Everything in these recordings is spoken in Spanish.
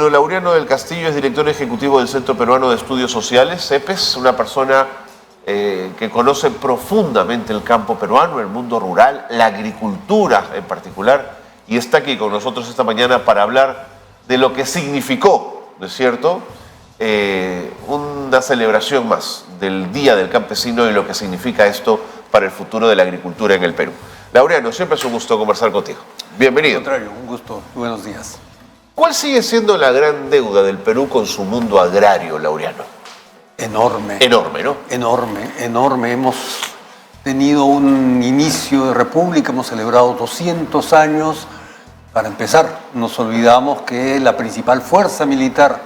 Bueno, Laureano del Castillo es director ejecutivo del Centro Peruano de Estudios Sociales, CEPES, una persona que conoce profundamente el campo peruano, el mundo rural, la agricultura en particular, y está aquí con nosotros esta mañana para hablar de lo que significó, ¿no es cierto?, una celebración más del Día del Campesino y lo que significa esto para el futuro de la agricultura en el Perú. Laureano, siempre es un gusto conversar contigo. Bienvenido. Al contrario, un gusto. Buenos días. ¿Cuál sigue siendo la gran deuda del Perú con su mundo agrario, Laureano? Enorme. Enorme, ¿no? Enorme. Hemos tenido un inicio de república, hemos celebrado 200 años. Para empezar, nos olvidamos que la principal fuerza militar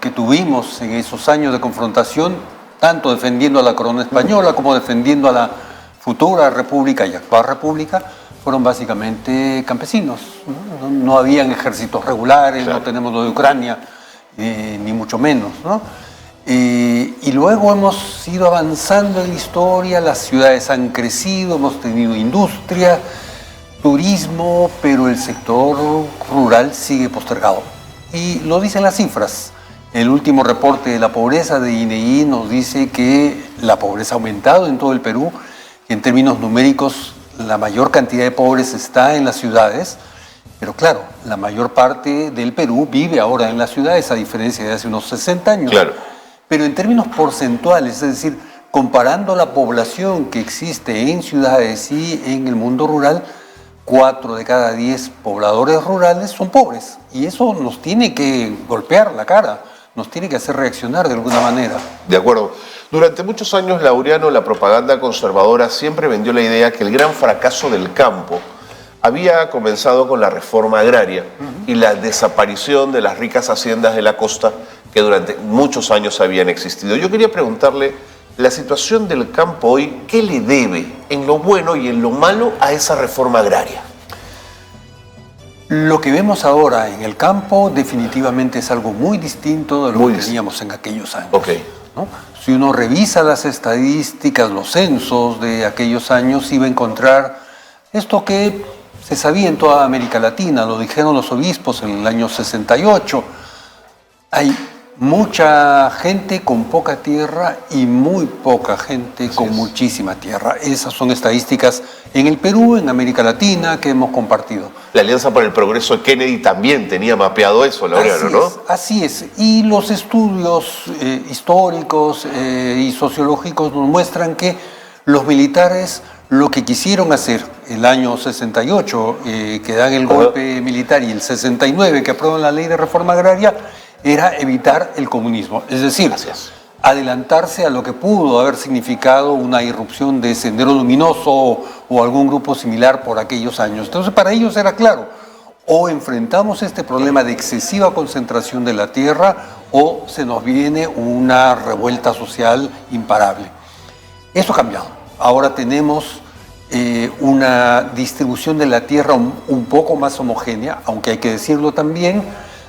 que tuvimos en esos años de confrontación, tanto defendiendo a la corona española como defendiendo a la futura república y actual república, fueron básicamente campesinos. No habían ejércitos regulares, claro. No tenemos lo de Ucrania, ni mucho menos, ¿no? Y luego hemos ido avanzando en la historia, las ciudades han crecido, hemos tenido industria, turismo, pero el sector rural sigue postergado. Y lo dicen las cifras. El último reporte de la pobreza de INEGI nos dice que la pobreza ha aumentado en todo el Perú, y en términos numéricos la mayor cantidad de pobres está en las ciudades, pero claro, la mayor parte del Perú vive ahora en las ciudades, a diferencia de hace unos 60 años. Claro. Pero en términos porcentuales, es decir, comparando la población que existe en ciudades y en el mundo rural, 4 de cada 10 pobladores rurales son pobres. Y eso nos tiene que golpear la cara, nos tiene que hacer reaccionar de alguna manera. De acuerdo. Durante muchos años, Laureano, la propaganda conservadora siempre vendió la idea que el gran fracaso del campo había comenzado con la reforma agraria y la desaparición de las ricas haciendas de la costa que durante muchos años habían existido. Yo quería preguntarle, la situación del campo hoy, ¿qué le debe en lo bueno y en lo malo a esa reforma agraria? Lo que vemos ahora en el campo definitivamente es algo muy distinto de lo que teníamos en aquellos años. Okay. ¿No? Si uno revisa las estadísticas, los censos de aquellos años, iba a encontrar esto que se sabía en toda América Latina, lo dijeron los obispos en el año 68. Hay mucha gente con poca tierra y muy poca gente con muchísima tierra. Esas son estadísticas en el Perú, en América Latina, que hemos compartido. La Alianza para el Progreso de Kennedy también tenía mapeado eso, Laureano, ¿no? Así es. Y los estudios históricos y sociológicos nos muestran que los militares lo que quisieron hacer el año 68, que dan el golpe militar, y el 69, que aprueban la ley de reforma agraria, era evitar el comunismo, es decir, adelantarse a lo que pudo haber significado una irrupción de Sendero Luminoso o algún grupo similar por aquellos años. Entonces, para ellos era claro, o enfrentamos este problema de excesiva concentración de la tierra o se nos viene una revuelta social imparable. Eso ha cambiado. Ahora tenemos una distribución de la tierra un poco más homogénea, aunque hay que decirlo también,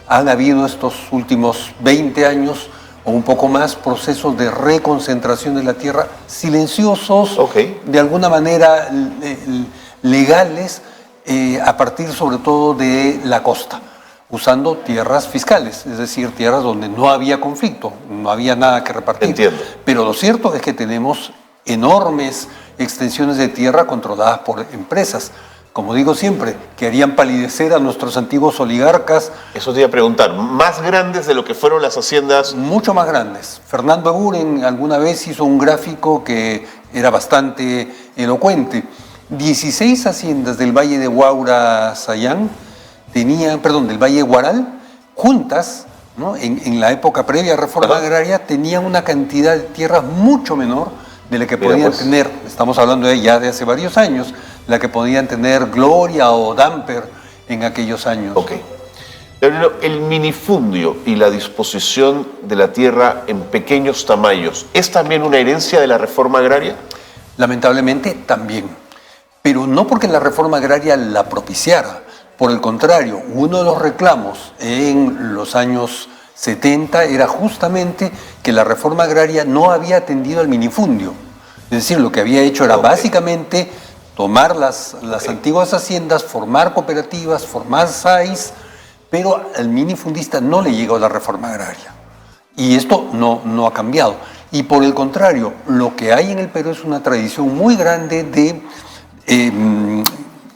han habido estos últimos 20 años o un poco más procesos de reconcentración de la tierra silenciosos, de alguna manera legales, a partir sobre todo de la costa, usando tierras fiscales, es decir, tierras donde no había conflicto, no había nada que repartir. Entiendo. Pero lo cierto es que tenemos enormes extensiones de tierra controladas por empresas, como digo siempre, que harían palidecer a nuestros antiguos oligarcas. Eso te iba a preguntar, ¿más grandes de lo que fueron las haciendas? Mucho más grandes. Fernando Eguren alguna vez hizo un gráfico que era bastante elocuente. 16 haciendas del Valle de Huaura-Sayán del Valle de Huaral, juntas, ¿no?, en la época previa a reforma agraria, tenían una cantidad de tierras mucho menor de la que podían tener, estamos hablando ya de hace varios años, la que podían tener Gloria o Damper en aquellos años. El minifundio y la disposición de la tierra en pequeños tamaños, ¿es también una herencia de la reforma agraria? Lamentablemente también, pero no porque la reforma agraria la propiciara. Por el contrario, uno de los reclamos en los años 70 era justamente que la reforma agraria no había atendido al minifundio. Es decir, lo que había hecho era básicamente tomar las antiguas haciendas, formar cooperativas, formar SAIs, pero al minifundista no le llegó la reforma agraria. Y esto no ha cambiado. Y por el contrario, lo que hay en el Perú es una tradición muy grande de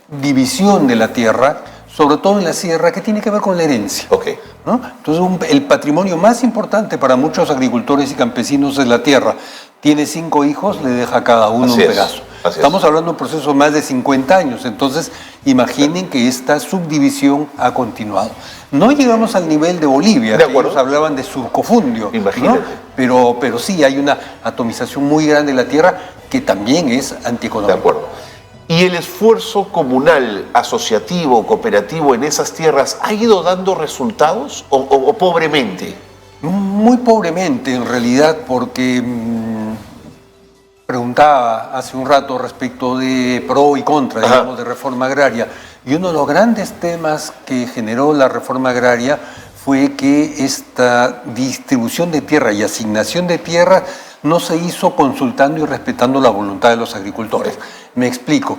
división de la tierra, sobre todo en la sierra, que tiene que ver con la herencia. Okay. ¿No? Entonces, el patrimonio más importante para muchos agricultores y campesinos es la tierra. Tiene 5 hijos, le deja a cada uno un pedazo. Estamos hablando de un proceso de más de 50 años, entonces imaginen que esta subdivisión ha continuado. No llegamos al nivel de Bolivia, de acuerdo. Ellos hablaban de surcofundio, imagínate, ¿no? Pero sí hay una atomización muy grande de la tierra que también es antieconómica. De acuerdo. ¿Y el esfuerzo comunal, asociativo, cooperativo en esas tierras ha ido dando resultados o pobremente? Muy pobremente en realidad, porque preguntaba hace un rato respecto de pro y contra, digamos, de reforma agraria. Y uno de los grandes temas que generó la reforma agraria fue que esta distribución de tierra y asignación de tierra no se hizo consultando y respetando la voluntad de los agricultores. Me explico.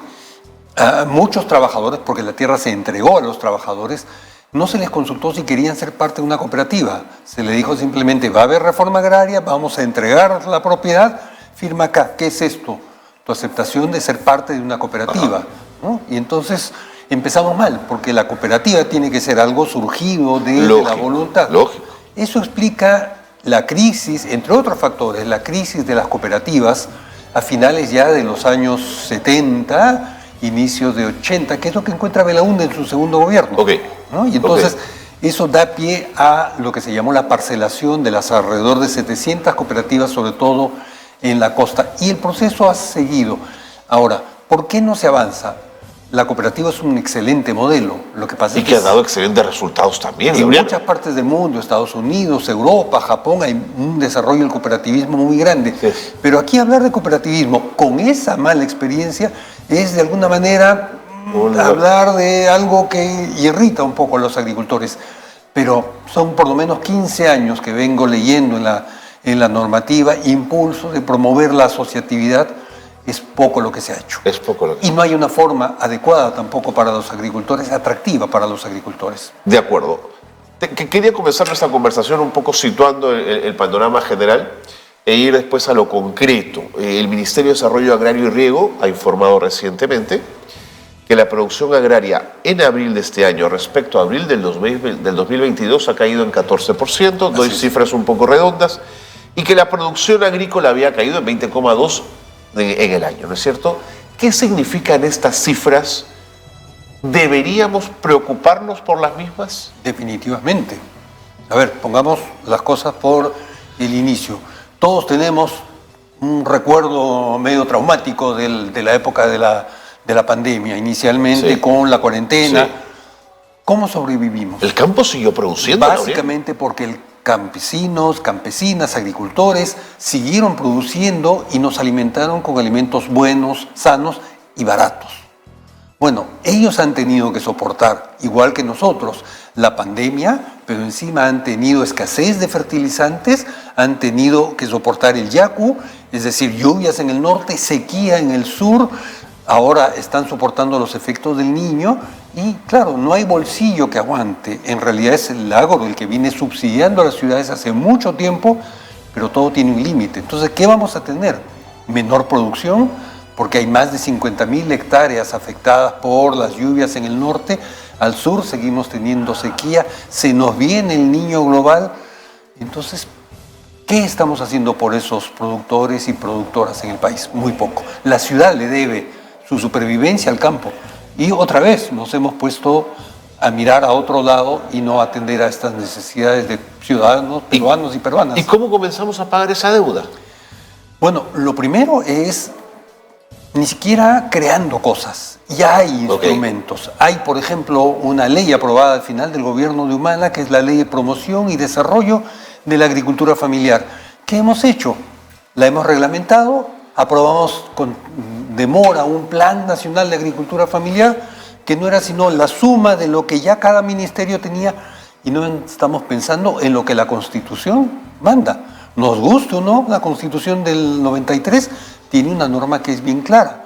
A muchos trabajadores, porque la tierra se entregó a los trabajadores, no se les consultó si querían ser parte de una cooperativa. Se le dijo simplemente, va a haber reforma agraria, vamos a entregar la propiedad, firma acá. ¿Qué es esto? Tu aceptación de ser parte de una cooperativa, ¿no? Y entonces empezamos mal, porque la cooperativa tiene que ser algo surgido de la voluntad. Lógico. Eso explica la crisis, entre otros factores, la crisis de las cooperativas a finales ya de los años 70, inicios de 80, que es lo que encuentra Belaúnde en su segundo gobierno. ¿No? Y entonces eso da pie a lo que se llamó la parcelación de las alrededor de 700 cooperativas, sobre todo en la costa. Y el proceso ha seguido. Ahora, ¿por qué no se avanza? La cooperativa es un excelente modelo. Lo que pasa y es que ha dado excelentes resultados también. En muchas partes del mundo, Estados Unidos, Europa, Japón, hay un desarrollo del cooperativismo muy grande. Sí. Pero aquí hablar de cooperativismo con esa mala experiencia es de alguna manera hablar de algo que irrita un poco a los agricultores. Pero son por lo menos 15 años que vengo leyendo en la normativa impulso de promover la asociatividad. Es poco lo que se ha hecho. Es poco lo que y no hay una forma adecuada tampoco para los agricultores, atractiva para los agricultores. De acuerdo. Quería comenzar nuestra conversación un poco situando el panorama general e ir después a lo concreto. El Ministerio de Desarrollo Agrario y Riego ha informado recientemente que la producción agraria en abril de este año respecto a abril del 2022 ha caído en 14%, doy cifras un poco redondas, y que la producción agrícola había caído en 20,2% en el año, ¿no es cierto? ¿Qué significan estas cifras? ¿Deberíamos preocuparnos por las mismas? Definitivamente. A ver, pongamos las cosas por el inicio. Todos tenemos un recuerdo medio traumático de la época de la pandemia, inicialmente con la cuarentena. Sí. ¿Cómo sobrevivimos? El campo siguió produciendo. Básicamente porque campesinos, campesinas, agricultores siguieron produciendo y nos alimentaron con alimentos buenos, sanos y baratos. Bueno, ellos han tenido que soportar, igual que nosotros, la pandemia, pero encima han tenido escasez de fertilizantes, han tenido que soportar el yacu, es decir, lluvias en el norte, sequía en el sur. Ahora están soportando los efectos del Niño y, claro, no hay bolsillo que aguante. En realidad es el agro el que viene subsidiando a las ciudades hace mucho tiempo, pero todo tiene un límite. Entonces, ¿qué vamos a tener? Menor producción, porque hay más de 50.000 hectáreas afectadas por las lluvias en el norte. Al sur seguimos teniendo sequía, se nos viene el Niño global. Entonces, ¿qué estamos haciendo por esos productores y productoras en el país? Muy poco. La ciudad le debe su supervivencia al campo. Y otra vez nos hemos puesto a mirar a otro lado y no atender a estas necesidades de ciudadanos peruanos y peruanas. ¿Y cómo comenzamos a pagar esa deuda? Bueno, lo primero es ni siquiera creando cosas. Ya hay instrumentos. Hay, por ejemplo, una ley aprobada al final del gobierno de Humala, que es la Ley de Promoción y Desarrollo de la Agricultura Familiar. ¿Qué hemos hecho? La hemos reglamentado. Aprobamos con demora un Plan Nacional de Agricultura Familiar que no era sino la suma de lo que ya cada ministerio tenía y no estamos pensando en lo que la Constitución manda. Nos guste o no, la Constitución del 93 tiene una norma que es bien clara.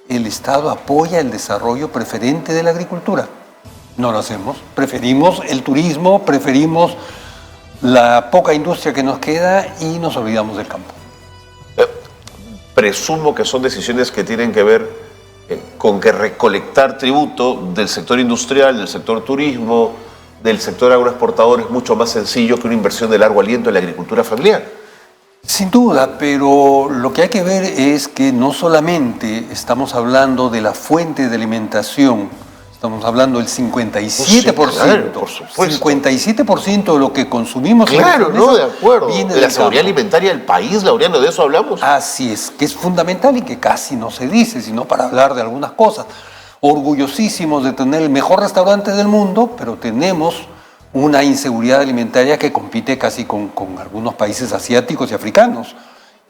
El Estado apoya el desarrollo preferente de la agricultura. No lo hacemos. Preferimos el turismo, preferimos la poca industria que nos queda y nos olvidamos del campo. Presumo que son decisiones que tienen que ver con que recolectar tributo del sector industrial, del sector turismo, del sector agroexportador es mucho más sencillo que una inversión de largo aliento en la agricultura familiar. Sin duda, pero lo que hay que ver es que no solamente estamos hablando de la fuente de alimentación, estamos hablando del 57%, Pues sí, claro, por supuesto. 57% de lo que consumimos. Claro, en no, de acuerdo. viene De la del seguridad campo. alimentaria del país, Laureano, de eso hablamos. Así es, que es fundamental y que casi no se dice, sino para hablar de algunas cosas. Orgullosísimos de tener el mejor restaurante del mundo, pero tenemos una inseguridad alimentaria que compite casi con algunos países asiáticos y africanos.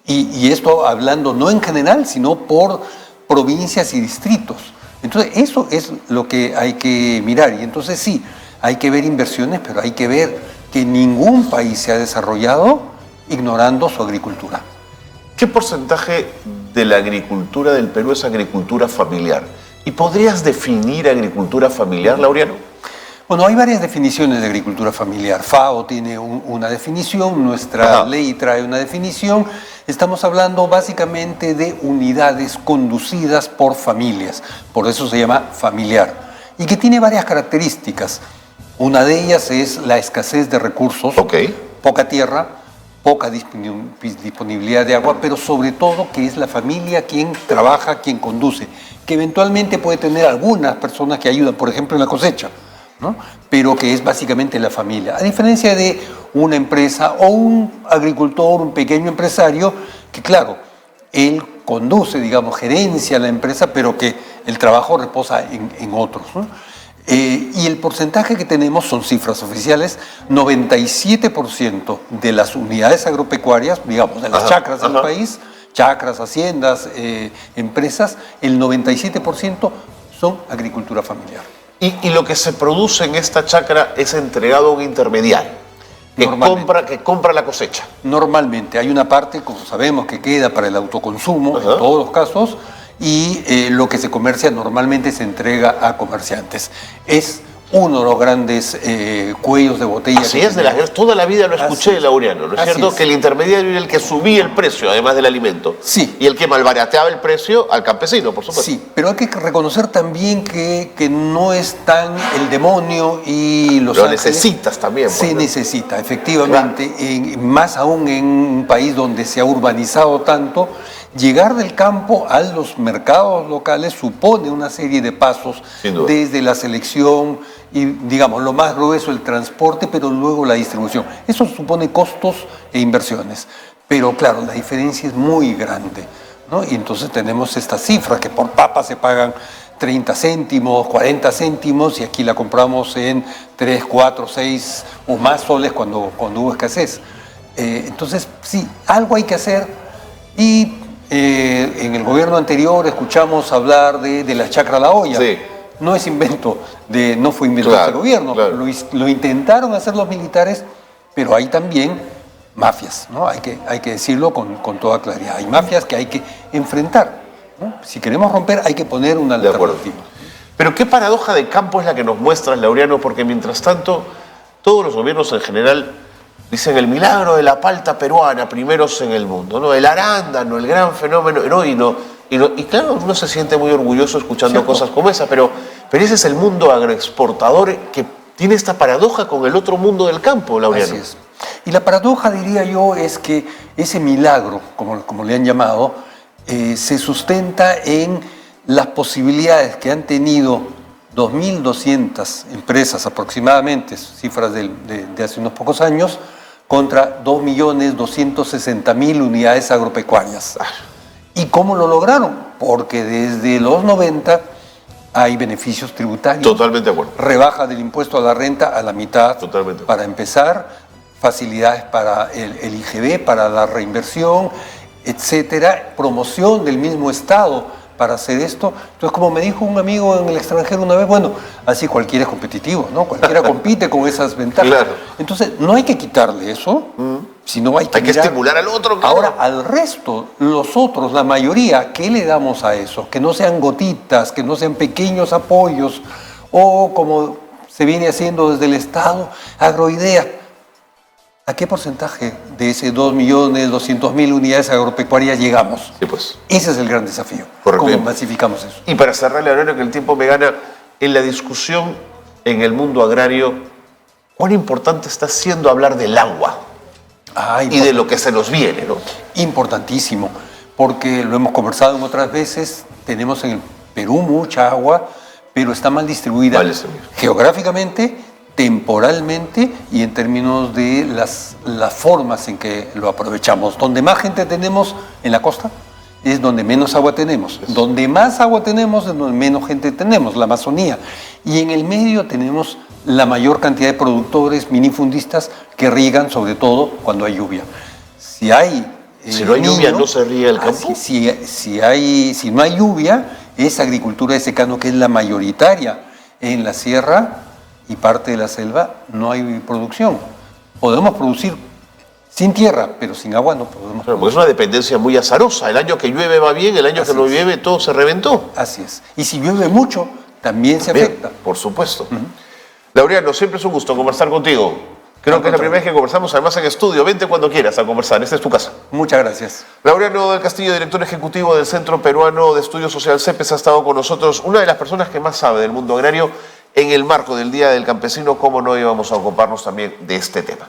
Y esto hablando no en general, sino por provincias y distritos. Entonces, eso es lo que hay que mirar. Y entonces sí, hay que ver inversiones, pero hay que ver que ningún país se ha desarrollado ignorando su agricultura. ¿Qué porcentaje de la agricultura del Perú es agricultura familiar? ¿Y podrías definir agricultura familiar, Laureano? Bueno, hay varias definiciones de agricultura familiar. FAO tiene una definición, nuestra ley trae una definición. Estamos hablando básicamente de unidades conducidas por familias, por eso se llama familiar, y que tiene varias características. Una de ellas es la escasez de recursos, poca tierra, poca disponibilidad de agua, pero sobre todo que es la familia quien trabaja, quien conduce, que eventualmente puede tener algunas personas que ayudan, por ejemplo en la cosecha, ¿no? Pero que es básicamente la familia. A diferencia de una empresa o un agricultor, un pequeño empresario, que claro, él conduce, digamos, gerencia la empresa, pero que el trabajo reposa en otros, ¿no? Y el porcentaje que tenemos son cifras oficiales, 97% de las unidades agropecuarias, digamos, de las chacras del país, chacras, haciendas, empresas, el 97% son agricultura familiar. Y lo que se produce en esta chacra es entregado a un intermediario que compra la cosecha. Normalmente hay una parte, como sabemos, que queda para el autoconsumo en todos los casos, y lo que se comercia normalmente se entrega a comerciantes. Es uno de los grandes cuellos de botella. Así es, toda la vida lo escuché, Laureano, ¿no es cierto? Que el intermediario era el que subía el precio, además del alimento. Sí. Y el que malbarateaba el precio al campesino, por supuesto. Sí, pero hay que reconocer también que no es tan el demonio y los Lo ángeles. necesitas también. Se necesita, efectivamente, más aún en un país donde se ha urbanizado tanto. Llegar del campo a los mercados locales supone una serie de pasos, desde la selección y, digamos, lo más grueso, el transporte, pero luego la distribución. Eso supone costos e inversiones. Pero claro, la diferencia es muy grande, ¿no? Y entonces tenemos esta cifra que por papa se pagan 30 céntimos, 40 céntimos, y aquí la compramos en 3, 4, 6 o más soles cuando hubo escasez. Entonces, sí, algo hay que hacer. Y en el gobierno anterior escuchamos hablar de la chacra La Olla. Sí. No es invento, no fue invento de este gobierno. Claro. Lo intentaron hacer los militares, pero hay también mafias, ¿no? Hay que decirlo con toda claridad. Hay mafias que hay que enfrentar, ¿no? Si queremos romper, hay que poner una alternativa. Pero qué paradoja de campo es la que nos muestras, Laureano, porque mientras tanto, todos los gobiernos en general dicen el milagro de la palta peruana, primeros en el mundo, ¿no? El arándano, el gran fenómeno, y claro, uno se siente muy orgulloso escuchando cosas como esa, pero ese es el mundo agroexportador que tiene esta paradoja con el otro mundo del campo, Laureano. Así es. Y la paradoja, diría yo, es que ese milagro, como le han llamado, se sustenta en las posibilidades que han tenido 2.200 empresas aproximadamente, cifras de hace unos pocos años, contra 2.260.000 unidades agropecuarias. ¿Y cómo lo lograron? Porque desde los 90 hay beneficios tributarios. Totalmente de acuerdo. Rebaja del impuesto a la renta a la mitad. Totalmente. Para empezar, facilidades para el IGB, para la reinversión, etcétera. Promoción del mismo Estado para hacer esto. Entonces, como me dijo un amigo en el extranjero una vez, bueno, así cualquiera es competitivo, ¿no? Cualquiera compite con esas ventajas. Claro. Entonces, no hay que quitarle eso, sino hay que estimular al otro. Claro. Ahora, al resto, los otros, la mayoría, ¿qué le damos a eso? Que no sean gotitas, que no sean pequeños apoyos, o como se viene haciendo desde el Estado, Agroidea. ¿A qué porcentaje de ese 2.200.000 unidades agropecuarias llegamos? Sí, pues. Ese es el gran desafío. Correcto. ¿Cómo masificamos eso? Y para cerrarle, Laureano, que el tiempo me gana, en la discusión en el mundo agrario, ¿cuán importante está siendo hablar del agua y de lo que se nos viene, ¿no? Importantísimo, porque lo hemos conversado en otras veces, tenemos en el Perú mucha agua, pero está mal distribuida geográficamente, temporalmente y en términos de las formas en que lo aprovechamos. Donde más gente tenemos en la costa es donde menos agua tenemos. Donde más agua tenemos es donde menos gente tenemos, la Amazonía. Y en el medio tenemos la mayor cantidad de productores minifundistas que riegan, sobre todo cuando hay lluvia. Si no hay lluvia, no se riega el campo. Si no hay lluvia, esa agricultura de secano, que es la mayoritaria en la sierra y parte de la selva, no hay producción. Podemos producir sin tierra, pero sin agua no podemos. Claro, porque es una dependencia muy azarosa. El año que llueve va bien, el año que no llueve todo se reventó. Así es. Y si llueve mucho, también se afecta. Por supuesto. Laureano, siempre es un gusto conversar contigo. Creo que es la primera vez que conversamos, además en estudio. Vente cuando quieras a conversar, esta es tu casa. Muchas gracias. Laureano del Castillo, director ejecutivo del Centro Peruano de Estudio Social CEPES, ha estado con nosotros, una de las personas que más sabe del mundo agrario en el marco del Día del Campesino. Cómo no íbamos a ocuparnos también de este tema.